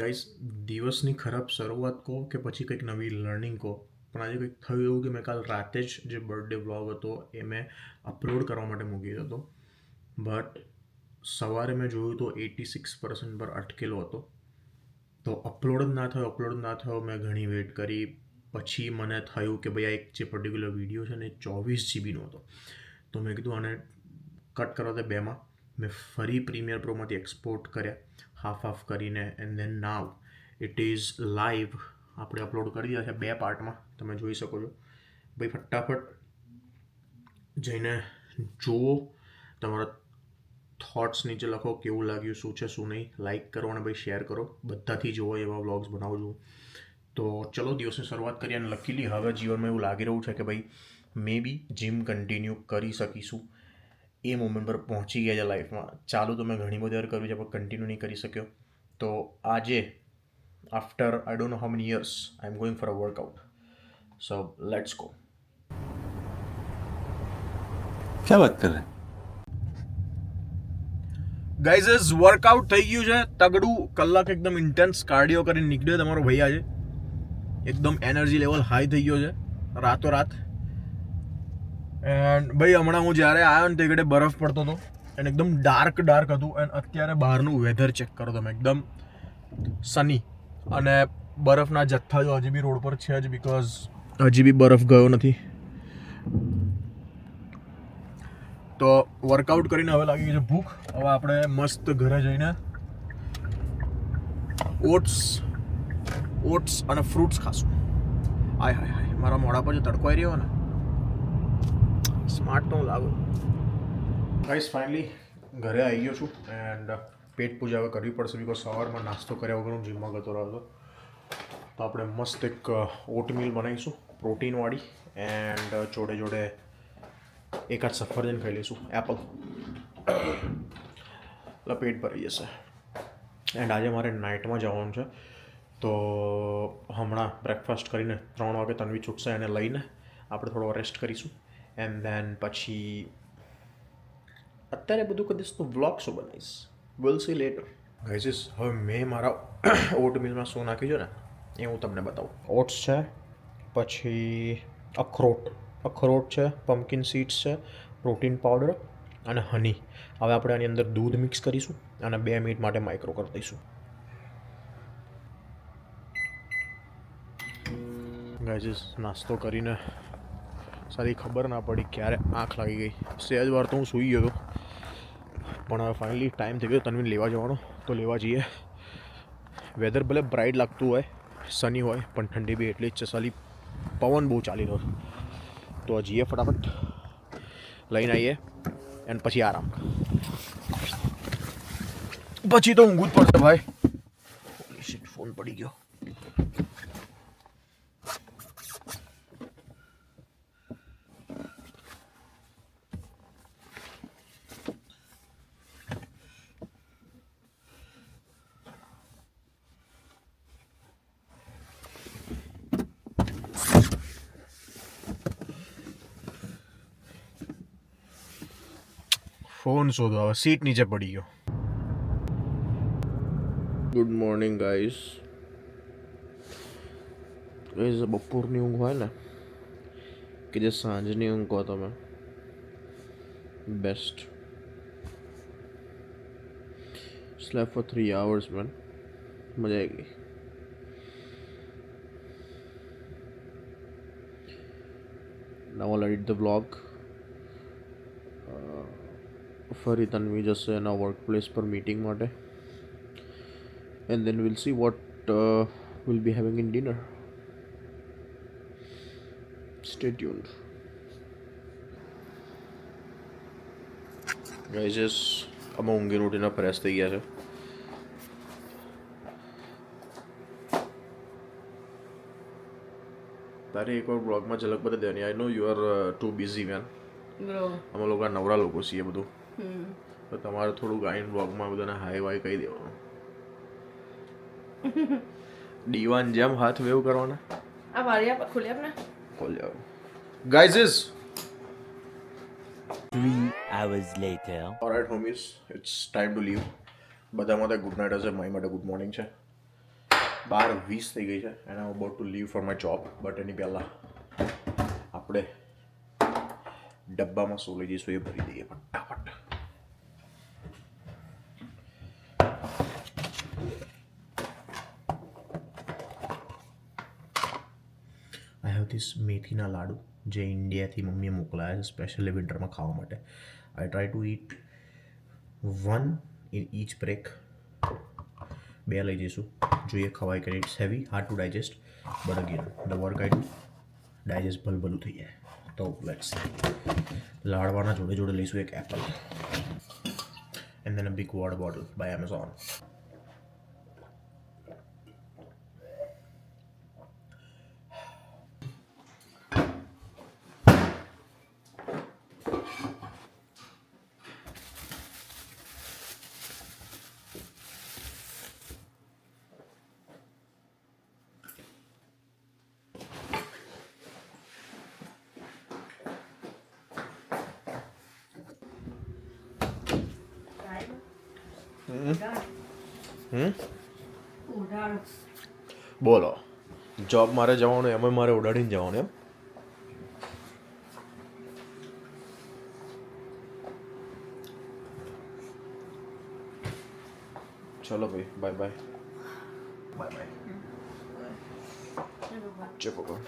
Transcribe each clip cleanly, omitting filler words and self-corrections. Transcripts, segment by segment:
Guys, દિવસની ખરાબ શરૂઆત કહો કે પછી કંઈક નવી લર્નિંગ કહો, પણ આજે કંઈક થયું એવું કે મેં કાલ રાતે જ જે બર્થડે વ્લોગ હતો એ મેં અપલોડ કરવા માટે મૂકી દીધો હતો. બટ સવારે મેં જોયું તો 86% પર અટકેલો હતો. તો અપલોડ જ ના થયો. મેં ઘણી વેટ કરી. પછી મને થયું કે ભાઈ આ એક જે પર્ટિક્યુલર વિડીયો છે ને એ 24 GB હતો. તો મેં કીધું આને કટ કરવા દે બેમાં. મેં ફરી પ્રીમિયર પ્રોમાંથી એક્સપોર્ટ કર્યા હાફ કરીને, and then now it is live. આપણે અપલોડ કરી દીધા છે 2 પાર્ટમાં, તમે જોઈ શકો છો. ભાઈ ફટાફટ જઈને જુઓ, તમારા થોટ્સ નીચે લખો કેવું લાગ્યું, શું છે શું નહીં. લાઇક કરો અને ભાઈ શેર કરો. બધાથી જુઓ એવા વ્લોગ્સ બનાવું છું. તો ચલો દિવસની શરૂઆત કરીએ. અને લકીલી હવે જીવનમાં એવું લાગી રહ્યું છે કે ભાઈ મે બી જીમ કન્ટિન્યુ કરી શકીશું. એ મોમેન્ટ પર પહોંચી ગયા છે લાઈફમાં. ચાલુ તો મેં ઘણી બધી વાર કર્યું છે પણ કન્ટિન્યુ નહીં કરી શક્યો. તો આજે after I don't know how many years I am going for a workout. So let's go. क्या बात कर रहे हैं? ગાઈઝ વર્કઆઉટ થઈ ગયું છે તગડું. કલાક એકદમ ઇન્ટેન્સ કાર્ડિયો કરીને નીકળ્યો તમારો ભાઈ આજે. એકદમ એનર્જી લેવલ હાઈ થઈ ગયો છે રાતોરાત. એન્ડ ભાઈ હમણાં હું જ્યારે આવ્યો ને તે ઘડે બરફ પડતો હતો એન્ડ એકદમ ડાર્ક હતું. એન્ડ અત્યારે બહારનું વેધર ચેક કરો તમે, એકદમ સની. અને બરફના જથ્થા જો હજી બી રોડ પર છે જ, બિકોઝ હજી બી બરફ ગયો નથી. તો વર્કઆઉટ કરીને હવે લાગી ગઈ છે ભૂખ. હવે આપણે મસ્ત ઘરે જઈને ઓટ્સ અને ફ્રૂટ્સ ખાશું. હાય હાય હાય, મારા મોઢા પર જે તડકો આવી રહ્યો ને, સ્માર્ટ તો હું લાગુ. ગાઈસ ફાઇનલી ઘરે આવી ગયો છું એન્ડ પેટ પૂજા હવે કરવી પડશે, બિકોઝ સવારમાં નાસ્તો કર્યા વગર હું જીમમાં જતો રહ્યો હતો. તો આપણે મસ્ત એક ઓટમીલ બનાવીશું પ્રોટીનવાળી, એન્ડ જોડે એકાદ સફરજન ખાઈ લઈશું, એપલ. એટલે પેટ ભરી જશે. એન્ડ આજે મારે નાઇટમાં જવાનું છે, તો હમણાં બ્રેકફાસ્ટ કરીને 3 વાગે તન્વી છૂટશે, એને લઈને આપણે થોડો રેસ્ટ કરીશું. એન્ડ દેન પછી અત્યારે બધું કદીશ તો વ્લોગ શું બનાવીશ, વિલ સી લેટર. ગાઈઝ હવે મેં મારા ઓટમીલમાં શું નાખ્યું છે ને એ હું તમને બતાવું. ઓટ્સ છે, પછી અખરોટ છે, પમ્પકિન સીડ્સ છે, પ્રોટીન પાવડર અને હની. હવે આપણે આની અંદર દૂધ મિક્સ કરીશું અને 2 મિનિટ માટે માઇક્રો કરી દઈશું. ગાઈઝ નાસ્તો કરીને સારી ખબર ના પડી ક્યારે આંખ લાગી ગઈ. સહેજ વાર તો હું સૂઈ ગયો હતો, પણ હવે ફાઇનલી ટાઈમ થઈ ગયો તન્વીને લેવા જવાનો, તો લેવા જઈએ. વેધર ભલે બ્રાઇટ લાગતું હોય, સની હોય, પણ ઠંડી બી એટલી જ છે. સાલી પવન બહુ ચાલી રહ્યો છે. તો જઈએ ફટાફટ, લઈને આવીએ એન્ડ પછી આરામ. પછી તો ઊંઘવું જ પડશે ભાઈ. ફોન પડી ગયો. ફોન શોધો, હવે સીટ નીચે પડી ગયો. Good morning guys. બપોરની ઊંઘ હોય ને કે જે સાંજની ઊંઘ કહો તમે, best. Slept for 3 hours man, મજા આવી ગઈ. નાઉ I'll edit the vlog. ફરી તન્વી જશે એના વર્ક પ્લેસ પર મીટિંગ માટે, and then will see what will be having in dinner. Stay tuned. Guys અમે ઊંઘીને ઉઠીને ફ્રેશ થઈ ગયા છે. તારે એકવાર બ્લોગમાં ઝલક બતાવી દેવાની. I know you are too busy man. અમે લોકો નવરા લોકો છીએ બધું, તો તમારે થોડુંક આઈન બ્લોગમાં બધાને હાય વાય કહી દેવાનું. દીવાન જેમ હાથ વેવ કરવાના. આ વારિયા પર ખોલી આપને. ખોલી આવ. Guys 3 hours later. Alright homies, it's time to leave. બધા માટે ગુડ નાઇટ હશે, મારી માટે ગુડ મોર્નિંગ છે. 12:20 થઈ ગઈ છે and I about to leave for my job. But એની પહેલાં આપણે ડબ્બામાં શું લઈ જઈશું એ ભરી દઈએ ફટાફટ. આઈ હેવ ધીસ મેથીના લાડુ જે ઇન્ડિયાથી મમ્મીએ મોકલાયા છે સ્પેશિયલી વિન્ટરમાં ખાવા માટે. I try to eat 1 in each break. 2 લઈ જઈશું, જોઈએ ખવાય કે it's heavy, hard to digest, but again the work I do digest ભલભલું થઈ જાય. તો લેટ્સ લાડવાના જોડે જોડે લઈશું એક apple and then a big water bottle by Amazon. બોલો, જોબ મારે જવાનું એમાં મારે ઉડાડીને જવાનું એમ? ચલો ભાઈ, બાય બાય બાય બાય. જય ભગવાન.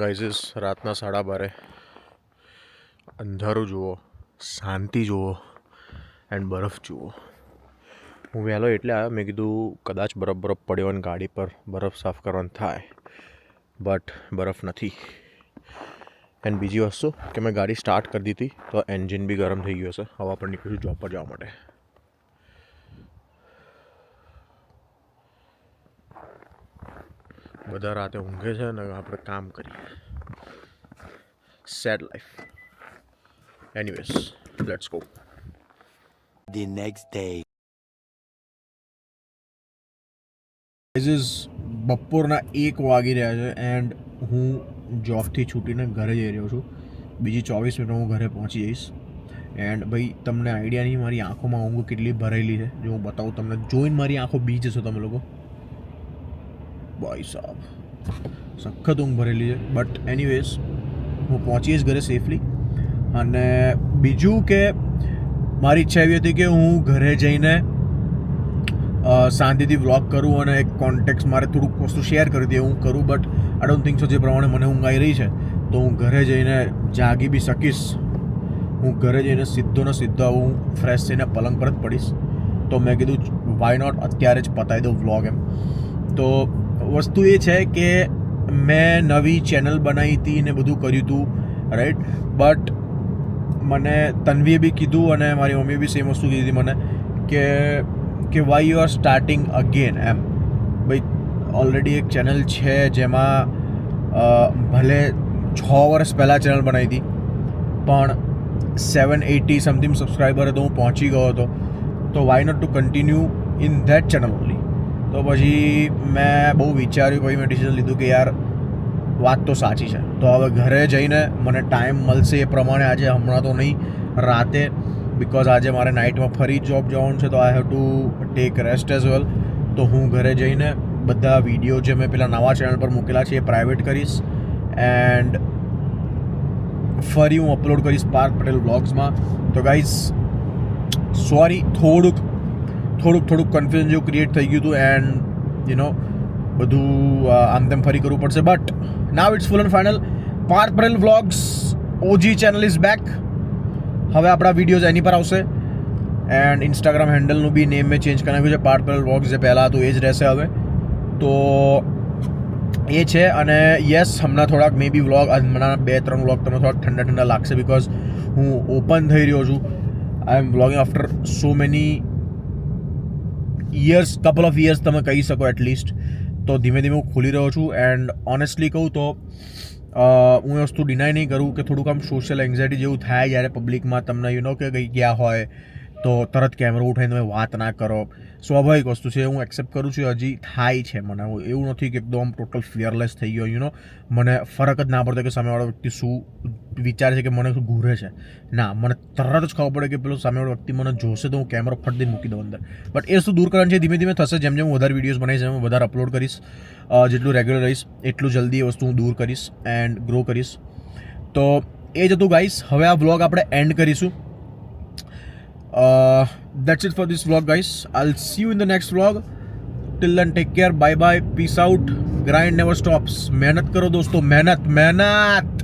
ગાઈઝ રાતના 12:30 અંધારું જુઓ, શાંતિ જુઓ એન્ડ બરફ જુઓ. હું વહેલો એટલે આવ્યો, મેં કીધું કદાચ બરફ પડ્યો અને ગાડી પર બરફ સાફ કરવાનું થાય, બટ બરફ નથી. એન્ડ બીજી વસ્તુ કે મેં ગાડી સ્ટાર્ટ કરી દીધી તો એન્જિન બી ગરમ થઈ ગયું હશે. હવા પર નીકળ્યું જોબ પર જવા માટે. બધા રાતે ઊંઘે છે ને આપણે કામ કરીએ. Sad life. Anyways let's go. The next day. બપોરના 1 વાગી રહ્યા છે એન્ડ હું જોબથી છૂટીને ઘરે જઈ રહ્યો છું. બીજી 24 મિનિટમાં હું ઘરે પહોંચી જઈશ. એન્ડ ભાઈ તમને આઈડિયા નહીં મારી આંખોમાં ઊંઘ કેટલી ભરેલી છે. જો હું બતાવું તમને, જોઈને મારી આંખો બી જશો તમે લોકો. ભાઈ સાહેબ સખત ઊંઘ ભરેલી છે. બટ એનીવેઝ હું પહોંચી જઈશ ઘરે સેફલી. અને બીજું કે મારી ઈચ્છા એવી હતી કે હું ઘરે જઈને શાંતિથી વ્લોગ કરું અને એક કોન્ટેક્ટ મારે થોડુંક વસ્તુ શેર કરી દે હું કરું. But I don't think so જે પ્રમાણે મને ઊંઘ આવી રહી છે તો હું ઘરે જઈને જાગી બી શકીશ. હું ઘરે જઈને સીધો હું ફ્રેશ થઈને પલંગ પર જ પડીશ. તો મેં કીધું વાય નોટ અત્યારે જ પતાવી દઉં વ્લોગ એમ. તો વસ્તુ એ છે કે મેં નવી ચેનલ બનાવી હતી ને બધું કર્યું હતું રાઈટ. બટ મને તન્વીએ બી કીધું અને મારી મમ્મીએ બી સેમ વસ્તુ કીધી હતી મને કે why you are starting again એમ. ભાઈ ઓલરેડી એક ચેનલ છે જેમાં ભલે 6 વર્ષ પહેલાં ચેનલ બનાવી હતી પણ 780 સમથિંગ સબસ્ક્રાઈબર હતો, હું પહોંચી ગયો હતો. તો why not to continue in that channel only. તો પછી મેં બહુ વિચાર્યું, પછી મેં ડિસિઝન લીધું કે યાર વાત તો સાચી છે. તો હવે ઘરે જઈને મને ટાઈમ મળશે એ પ્રમાણે આજે, હમણાં તો નહીં, રાતે, બિકોઝ આજે મારે નાઇટમાં ફરી જોબ જવાનું છે તો I have to take rest as well. તો હું ઘરે જઈને બધા વિડીયો જે મેં પેલા નવા ચેનલ પર મૂકેલા છે એ પ્રાઇવેટ કરીશ એન્ડ ફરી હું અપલોડ કરીશ પાર્થ પટેલ વ્લોગ્સમાં. તો ગાઈઝ સોરી, થોડુંક કન્ફ્યુઝન જેવું ક્રિએટ થઈ ગયું હતું એન્ડ યુ નો બધું આમ તેમ ફરી કરવું પડશે. But now it's full and final. Parth Patel vlogs OG channel is back. હવે આપણા વિડીયોઝ એની પર આવશે એન્ડ ઇન્સ્ટાગ્રામ હેન્ડલનું બી નેમ મેં ચેન્જ કરી નાખ્યું છે. પાર્થ પટેલ વ્લોગ્સ જે પહેલાં હતું એ જ રહેશે હવે. તો એ છે. અને યસ, હમણાં થોડાક મે બી વ્લોગ, હમણાં 2-3 વ્લોગ તમને થોડાક ઠંડા લાગશે બિકોઝ હું ઓપન થઈ રહ્યો છું. I am vlogging after so many years, couple of years તમે કહી શકો એટલીસ્ટ. તો ધીમે ધીમે હું ખુલી રહ્યો છું એન્ડ ઓનેસ્ટલી કહું તો હું એ વસ્તુ ડિનાય નહીં કરું કે થોડુંક આમ સોશિયલ એન્ઝાયટી જેવું થાય જ્યારે પબ્લિકમાં તમને યુ નો કે કંઈ ગયા હોય તો તરત કેમેરો ઉઠાઈને તમે વાત ના કરો. સ્વાભાવિક વસ્તુ છે, હું એક્સેપ્ટ કરું છું. હજી થાય છે મને, એવું નથી કે એકદમ ટોટલ ફિયરલેસ થઈ ગયો. મને ફરક જ ના પડતો કે સામેવાળો વ્યક્તિ શું વિચારે છે, કે મને શું ઘૂરે છે. ના, મને તરત જ ખબર પડે કે પેલો સામેવાળો વ્યક્તિ મને જોશે તો હું કેમેરો ફટ દઈને મૂકી દઉં અંદર. બટ એ શું દૂર કરવાનું છે, ધીમે ધીમે થશે. જેમ જેમ હું વધારે વિડીયોઝ બનાવીશ, હું વધારે અપલોડ કરીશ, જેટલું રેગ્યુલર રહીશ એટલું જલ્દી એ વસ્તુ હું દૂર કરીશ એન્ડ ગ્રો કરીશ. તો એ જ હતું ગાઈસ. હવે આ વ્લોગ આપણે એન્ડ કરીશું. That's it for this vlog, guys. I'll see you in the next vlog. Till then, take care. Bye bye. Peace out. Grind never stops. मेहनत करो दोस्तों, मेहनत.